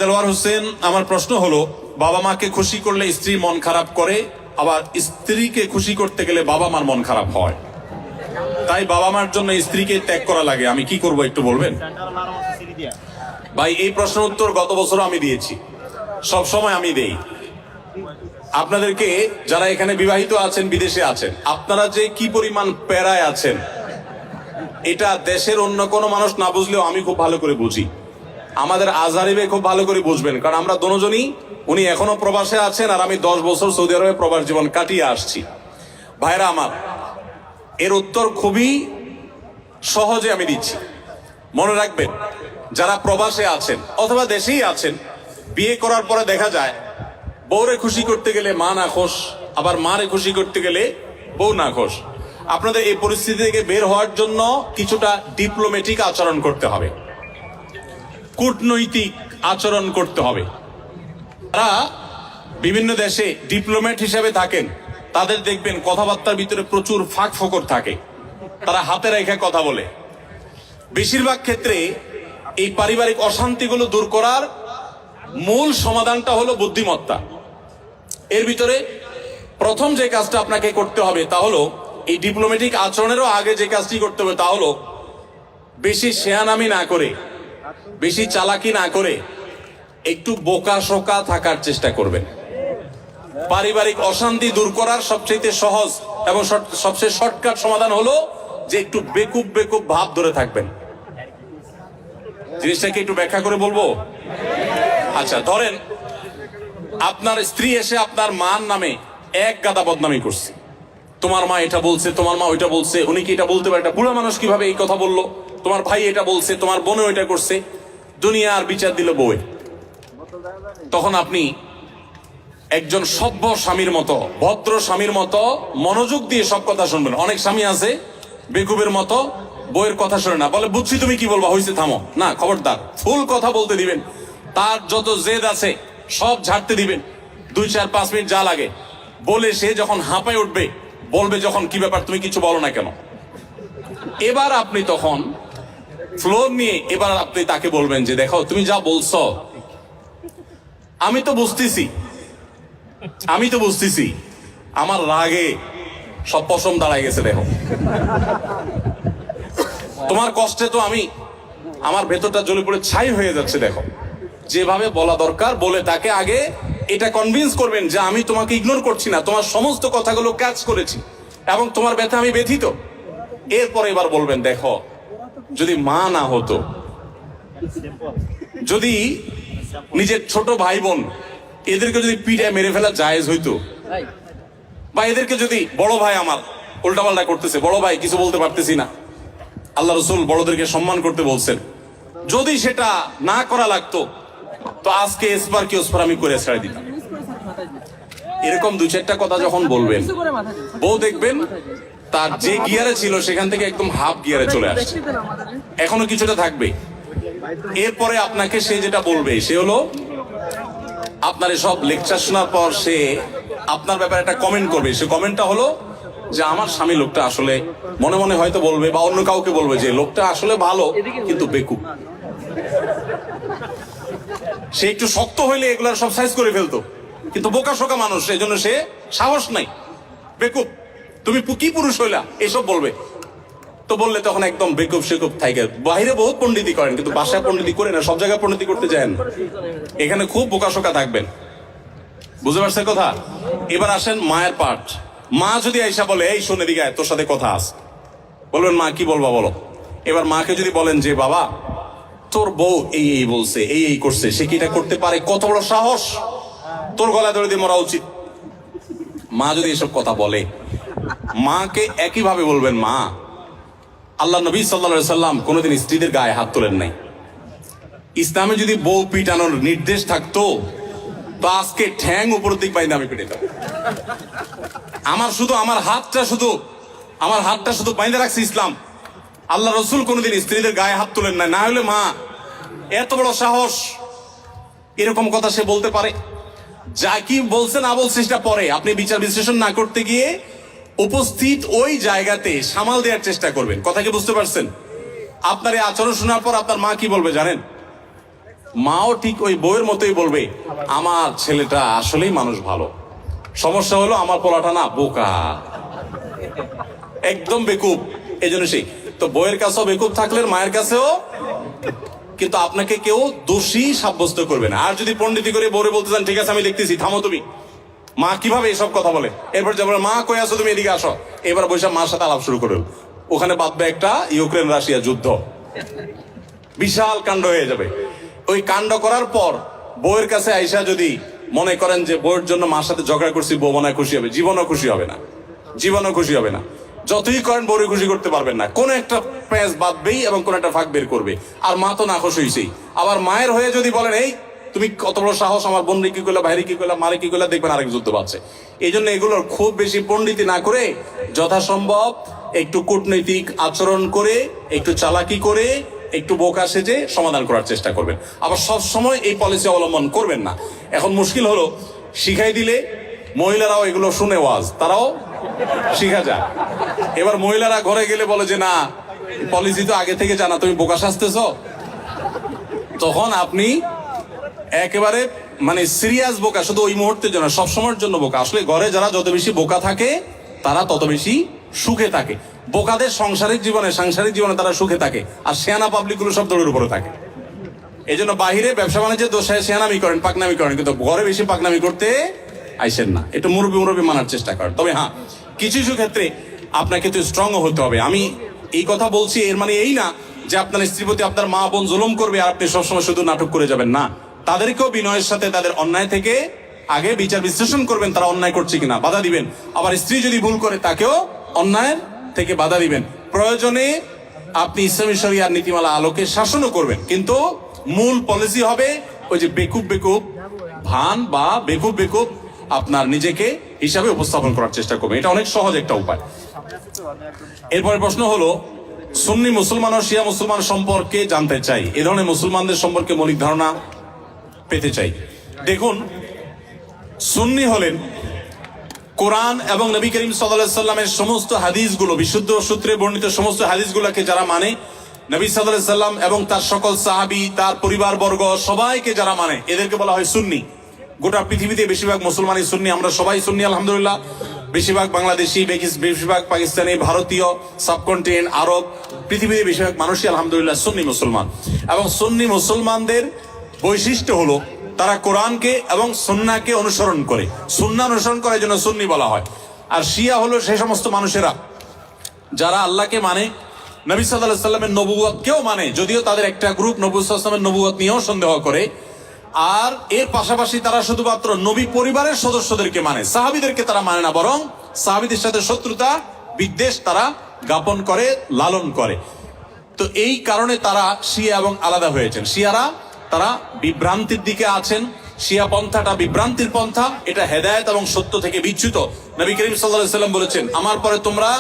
দেলোয়ার হোসেন, আমার প্রশ্ন হলো, বাবা মাকে খুশি করলে স্ত্রী মন খারাপ করে, আবার স্ত্রীকে খুশি করতে গেলে বাবা মার মন খারাপ হয়, তাই বাবা মার জন্য স্ত্রীকে ত্যাগ করা লাগে, আমি কি করব একটু বলবেন? ভাই, এই প্রশ্নের উত্তর গত বছর আমি দিয়েছি, সব সময় আমি দেই। আপনাদেরকে, যারা এখানে বিবাহিত আছেন, বিদেশে আছেন, আপনারা যে কি পরিমাণ প্যারায় আছেন, এটা দেশের অন্য কোনো মানুষ না বুঝলেও আমি খুব ভালো করে বুঝি। আমাদের আজহারি ভাই খুব ভালো করে বুঝবেন, কারণ আমরা দুজনই, উনি এখনো প্রবাসে আছেন আর আমি 10 বছর সৌদি আরবে প্রবাস জীবন কাটিয়ে আসছি। ভাইরা আমার, এর উত্তর খুবই সহজে আমি দিচ্ছি। মনে রাখবেন, যারা প্রবাসে আছেন অথবা দেশেই আছেন, বিয়ে করার পরে দেখা যায় বউরে খুশি করতে গেলে মা না খোশ, আবার মারে খুশি করতে গেলে বউ না খোশ। আপনাদের এই পরিস্থিতি থেকে বের হওয়ার জন্য কিছুটা ডিপ্লোম্যাটিক আচরণ করতে হবে, কূটনৈতিক আচরণ করতে হবে। তারা বিভিন্ন দেশে ডিপ্লোম্যাট হিসেবে থাকেন, তাদের দেখবেন কথাবার্তার ভিতরে প্রচুর ফাঁক ফোকর থাকে, তারা হাতে রেখে কথা বলে। বেশিরভাগ ক্ষেত্রে এই পারিবারিক অশান্তিগুলো দূর করার মূল সমাধানটা হলো বুদ্ধিমত্তা। এর ভিতরে প্রথম যে কাজটা আপনাকে করতে হবে তা হলো, এই ডিপ্লোম্যাটিক আচরণেরও আগে যে কাজটি করতে হবে তা হলো, বেশি শেয়ানামি না করে, বেশি চালাকি না করে, একটু বোকা শোকা থাকার চেষ্টা করবেন। পারিবারিক অশান্তি দূর করার সবচেয়ে সহজ এবং সবচেয়ে শর্টকাট সমাধান হলো যে একটু বেকুব বেকুব ভাব ধরে থাকবেন। জিনিসটাকে একটু ব্যাখ্যা করে বলবো। আচ্ছা, ধরেন আপনার স্ত্রী এসে আপনার মার নামে এক গাদা বদনামি করছে, তোমার মা এটা বলছে, তোমার মা ওইটা বলছে, উনি কি এটা বলতে পারে? একটা বুড়া মানুষ কিভাবে এই কথা বললো? তোমার ভাই এটা বলছে, তোমার বোনও এটা করছে, দুনিয়ার বিচার দিল বউয়ে। তখন আপনি একজন সভ্য স্বামীর মতো, ভদ্র স্বামীর মতো মনোযোগ দিয়ে সব কথা শুনবেন। অনেক স্বামী আছে বেকুবের মতো, বউয়ের কথা শোনে না, বলে বুঝছি তুমি কি বলবা, হয়েছে থামো। না, খবরদার, ফুল কথা বলতে দিবেন। তার যত জেদ আছে সব ঝাড়তে দিবেন, 2-4-5 মিনিট যা লাগে বলে সে যখন হাঁপায় উঠবে, বলবে যখন, কি ব্যাপার, তুমি কিছু বলো না কেন? এবার আপনি তখন ফ্লোর নিয়ে এবার আপনি তাকে বলবেন যে, দেখো তুমি যা বলছো আমি তো বুঝতেছি, আমার রাগে সব পশম দাঁড়ায় গেছে, দেখো তোমার কষ্টে তো আমার ভেতরটা জ্বলে পড়ে ছাই হয়ে যাচ্ছে, দেখো। যেভাবে বলা দরকার বলে তাকে আগে এটা কনভিন্স করবেন যে আমি তোমাকে ইগনোর করছি না, তোমার সমস্ত কথাগুলো ক্যাচ করেছি এবং তোমার ব্যথা আমি ব্যথিত। এরপর এবার বলবেন, দেখো যদি মা না হতো, যদি নিজের ছোট ভাই বোন, এদেরকে যদি পিঠায় মেরে ফেলা জায়েজ হইতো, বা এদেরকে যদি, বড় ভাই আমার উল্টাপাল্টা করতেছে, বড় ভাই কিছু বলতে পারতেছি না, আল্লাহ রসুল বড়দেরকে সম্মান করতে বলছেন, যদি সেটা না করা লাগতো তো আজকে এসপার কি ওসপার আমি করে ছেড়ে দিতাম। এরকম 2-4টা কথা যখন বলবেন, বউ দেখবেন তার যে গিয়ারে ছিল সেখান থেকে একদম হাফ গিয়ারে চলে আসছে, এখনো কিছুটা থাকবে। এরপরে আপনাকে সে যেটা বলবে সে হলো, আপনার সব লেকচার শোনার পর সে আপনার ব্যাপারে একটা কমেন্ট করবে। সে কমেন্টটা হলো যে, আমার স্বামী লোকটা আসলে, মনে মনে হয়তো বলবে বা অন্য কাউকে বলবে যে লোকটা আসলে ভালো কিন্তু বেকুব। সে একটু শক্ত হইলে এগুলার সব সাইজ করে ফেলতো, কিন্তু বোকা শোকা মানুষ, এই জন্য সে সাহস নাই, বেকুব, তুমি কি পুরুষ হইলা, এসব বলবে। তো বললে তখন একদম বেকুব শেকুব থাকে। বাইরে বহুত পণ্ডিতি করেন, কিন্তু বাসায় পণ্ডিতি করে না, সব জায়গায় পণ্ডিতি করতে যান। এখানে খুব বোকা শোকা থাকবেন, বুঝতে পারছেন কথা? এবার আসেন মায়ের পার্ট। মা যদি আইসা বলে, এই শোনে দিকে তোর সাথে কথা আছে, বলবেন মা কি বলবা বলো। এবার মাকে যদি বলেন যে, বাবা তোর বউ এই বলছে, এই করছে, সে কি এটা করতে পারে, কত বড় সাহস, তোর গলায় ধরে দিয়ে মরা উচিত। মা যদি এসব কথা বলে, মাকে একইভাবে বলবেন, মা আল্লাহ নবী সাল্লাল্লাহু আলাইহি সাল্লাম কোনোদিন স্ত্রীদের গায়ে হাত তোলেন নাই। ইসলামে যদি বউ পিটানোর নির্দেশ থাকতো তো আজকে ঠ্যাং উপর দিক বাইন্দা আমি পিটাইতাম। আমার হাতটা শুধু বাইন্দা রাখছে ইসলাম। আল্লাহ রসুল কোনোদিন স্ত্রীদের গায়ে হাত তোলেন না। না হলে মা এত বড় সাহস, এরকম কথা সে বলতে পারে? যা কি বলছে না বলছে সেটা পরে, আপনি বিচার বিশ্লেষণ না করতে গিয়ে উপস্থিত ওই জায়গাতে সামাল দেওয়ার চেষ্টা করবেন। কথা কি বুঝতে পারছেন? আপনার এই আচরণ শোনার পর আপনার মা কি বলবে জানেন? মাও ঠিক ওই বউয়ের মতোই বলবে আমার ছেলেটা আসলেই মানুষ ভালো, সমস্যা হলো আমার পোলাটা না বোকা, একদম বেকুব। এই জন্য সেই তো বউয়ের কাছেও বেকুব থাকলে মায়ের কাছেও, কিন্তু আপনাকে কেউ দোষী সাব্যস্ত করবে না। আর যদি পণ্ডিতি করে বউরে বলতে চান ঠিক আছে আমি দেখতেছি, থামো তুমি, মা কিভাবে এসব কথা বলে, এরপর যাবার মা কই আসো তুমি এদিকে আসো, এবার বৈশাখ মার সাথে আলাপ শুরু করল, ওখানে বাঁধবে একটা ইউক্রেন রাশিয়া যুদ্ধ, বিশাল কাণ্ড হয়ে যাবে। ওই কাণ্ড করার পর বউয়ের কাছে আইসা যদি মনে করেন যে বউয়ের জন্য মার সাথে ঝগড়া করছি, বউ মনে হয় খুশি হবে, জীবনও খুশি হবে না, জীবনও খুশি হবে না। যতই করেন বউরে খুশি করতে পারবেন না, কোন একটা প্যাঁচ বাঁধবেই এবং কোন একটা ফাঁক বের করবে। আর মা তো নাখোশ হইছেই, আবার মায়ের হয়ে যদি বলেন এই তুমি কত বড় সাহস, আমার বোন কি করলা, ভাইরে কি করলা, মারে কি করলা, দেখবেন আরেক যুদ্ধ পাচ্ছে। এই জন্য এগুলোর খুব বেশি পণ্ডিতি না করে যথাসম্ভব একটু কূটনৈতিক আচরণ করে, একটু চালাকি করে, একটু বোকা সেজে সমাধান করার চেষ্টা করবেন। আবার সব সময় এই পলিসি অবলম্বন করবেন না। এখন মুশকিল হলো শিখাই দিলে মহিলারাও এগুলো শুনে ওয়াজ, তারাও শিখা যায়। এবার মহিলারা ঘরে গেলে বলে যে না পলিসি তো আগে থেকে জানা, তুমি বোকা সাজতেছ, তখন আপনি একেবারে মানে সিরিয়াস বোকা, শুধু ওই মুহূর্তের জন্য, সবসময়ের জন্য বোকা। আসলে ঘরে যারা যত বেশি বোকা থাকে তারা তত বেশি সুখে থাকে। বোকাদের সাংসারিক জীবনে তারা সুখে থাকে, আর শেয়ানা পাবলিক গুলো সব দৌড়ের উপরে থাকে। এই জন্য বাহিরে ব্যবসা বাণিজ্যের দোষায় শেয়ানামি করেন, পাকনামি করেন, কিন্তু ঘরে বেশি পাকনামি করতে আইসেন না। একটু মুরব্বী মানার চেষ্টা করেন। তবে হ্যাঁ, কিছু কিছু ক্ষেত্রে আপনাকে তো স্ট্রং হতে হবে। আমি এই কথা বলছি এর মানে এই না যে আপনার স্ত্রীর প্রতি আপনার মা বোন জুলুম করবে আর আপনি সবসময় শুধু নাটক করে যাবেন না। তাদেরকেও বিনয়ের সাথে তাদের অন্যায় থেকে আগে বিচার বিশ্লেষণ করবেন, তারা অন্যায় করছে কিনা, বাধা দিবেন। আবার স্ত্রী যদি ভুল করে তাকেও অন্যায় থেকে বাধা দিবেন। প্রয়োজনে আপনি ইসলামী শরিয়ার নীতিমালা আলোকে শাসনও করবেন, কিন্তু মূল পলিসি হবে ওই যে বেকুব ভান বা বেকুব আপনার নিজেকে হিসাবে উপস্থাপন করার চেষ্টা করবেন। এটা অনেক সহজ একটা উপায়। এরপরে প্রশ্ন হলো সুন্নি মুসলমান ও শিয়া মুসলমান সম্পর্কে জানতে চাই, এ ধরনের মুসলমানদের সম্পর্কে মৌলিক ধারণা পেতে চাই। দেখুন, সুন্নি হলেন কোরআন এবং নবী করিম সাল্লাল্লাহু আলাইহি সাল্লামের সমস্ত হাদিসগুলো, বিশুদ্ধ সূত্রে বর্ণিত সমস্ত হাদিসগুলোকে যারা মানে, নবী সাল্লাল্লাহু আলাইহি সাল্লাম এবং তার সকল সাহাবী, তার পরিবারবর্গ সবাইকে যারা মানে, এদেরকে বলা হয় সুন্নি। গোটা পৃথিবীতে বেশিরভাগ মুসলমানই সুন্নি, আমরা সবাই সুন্নি আলহামদুলিল্লাহ। বেশিরভাগ বাংলাদেশি, বেশিরভাগ পাকিস্তানি, ভারতীয়, সাবকন্টিনেন্ট, আরব, পৃথিবীতে বেশিরভাগ মানুষই আলহামদুলিল্লাহ সুন্নি মুসলমান। এবং সুন্নি মুসলমানদের বৈশিষ্ট্য হলো তারা কোরআনকে এবং সুন্নাহকে অনুসরণ করে, সুন্নাহ অনুসরণ করার জন্য সুন্নি বলা হয়। আর শিয়া হলো সেই সমস্ত মানুষেরা যারা আল্লাহকে মানে, নবী সাল্লাল্লাহু আলাইহি সাল্লামের নবুয়তকেও মানে, যদিও তাদের একটা গ্রুপ নবী সাল্লাল্লাহু আলাইহি সাল্লামের নবুয়ত নিয়েও সন্দেহ করে। আর এর পাশাপাশি তারা শুধুমাত্র নবী পরিবারের সদস্যদেরকে মানে, সাহাবীদেরকে তারা মানে না, বরং সাহাবীদের সাথে শত্রুতা বিদ্বেষ তারা জ্ঞাপন করে, লালন করে। তো এই কারণে তারা শিয়া এবং আলাদা হয়েছেন। শিয়ারা তারা বিভ্রান্তির দিকে আছেন, শিয়া পন্থাটা বিভ্রান্তির পন্থা, এটা হেদায়েত এবং সত্য থেকে বিচ্যুত। নবী করিম সাল্লাল্লাহু আলাইহি সাল্লাম বলেছেন, আমার পরে তোমরা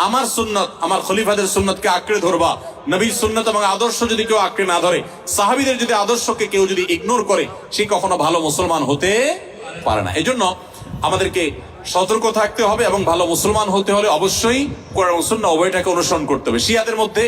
আমার সুন্নত, আমার খলিফাদের সুন্নতকে আঁকড়ে ধরবা। নবীর সুন্নত এবং আদর্শ যদি কেউ আঁকড়ে না ধরে, সাহাবীদের যদি আদর্শকে কেউ যদি ইগনোর করে, সে কখনো ভালো মুসলমান হতে পারে না। এজন্য আমাদেরকে সতর্ক থাকতে হবে এবং ভালো মুসলমান হতে হলে অবশ্যই কোরআন এবং সুন্নাহ উভয়টাকে অনুসরণ করতে হবে। শিয়াদের মধ্যে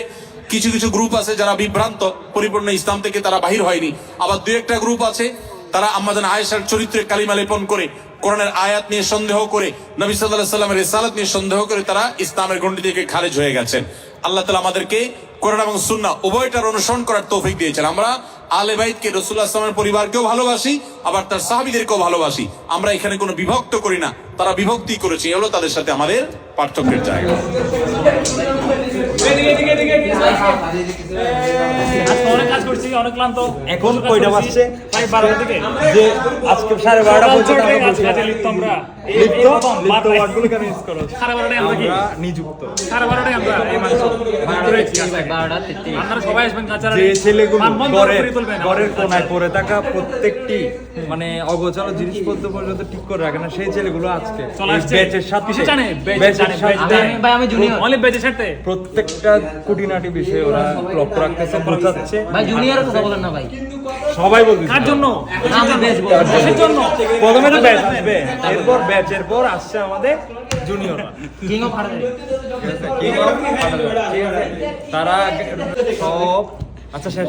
কিছু কিছু গ্রুপ আছে যারা বিভ্রান্ত, পরিপূর্ণ ইসলাম থেকে তারা বাহির হয়নি। আবার দুই একটা গ্রুপ আছে তারা আম্মাজান আয়েশার চরিত্রে কালিমা লেপন করে, কোরআনের আয়াত নিয়ে সন্দেহ করে, নবী সাল্লাল্লাহু আলাইহি সাল্লামের রিসালাত নিয়ে সন্দেহ করে তারা ইসলামের গণ্ডি থেকে খারিজ হয়ে গেছেন। আল্লাহ তাআলা আমাদেরকে কোরআন এবং সুন্নাহ উভয়টার অনুসরণ করার তৌফিক দিয়েছেন। আমরা আলে বাইতকে, রাসূলুল্লাহ সাল্লাল্লাহু আলাইহি ওয়াসাল্লামের পরিবারকেও ভালোবাসি, আবার তার সাহাবীদেরকেও ভালোবাসি। আমরা এখানে কোনো বিভক্ত করি না, তারা বিভক্তি করেছে, এগুলো তাদের সাথে আমাদের পার্থক্যের জায়গা। এখন কয়টা বাজছে? যে আজকে 12:30 পর্যন্ত আমরা নিযুক্ত। যে ছেলেগুলো ঘরের কোনায় পড়ে থাকা প্রত্যেকটি মানে অগোচর জিনিসপত্র পর্যন্ত ঠিক করে রাখে না, সেই ছেলেগুলো আজকে ব্যাচের সাথে প্রত্যেকটা খুঁটিনাটি বিষয়ে ওরা লক্ষ্য রাখতেছে, বোঝাচ্ছে। সবাই বলতেছে কার জন্য? প্রথমে তো ব্যাচ আসবে, এরপর ব্যাচের পর আসছে আমাদের জুনিয়ররা, কিং অফ ফাটার। তারা সব আচ্ছা শেষ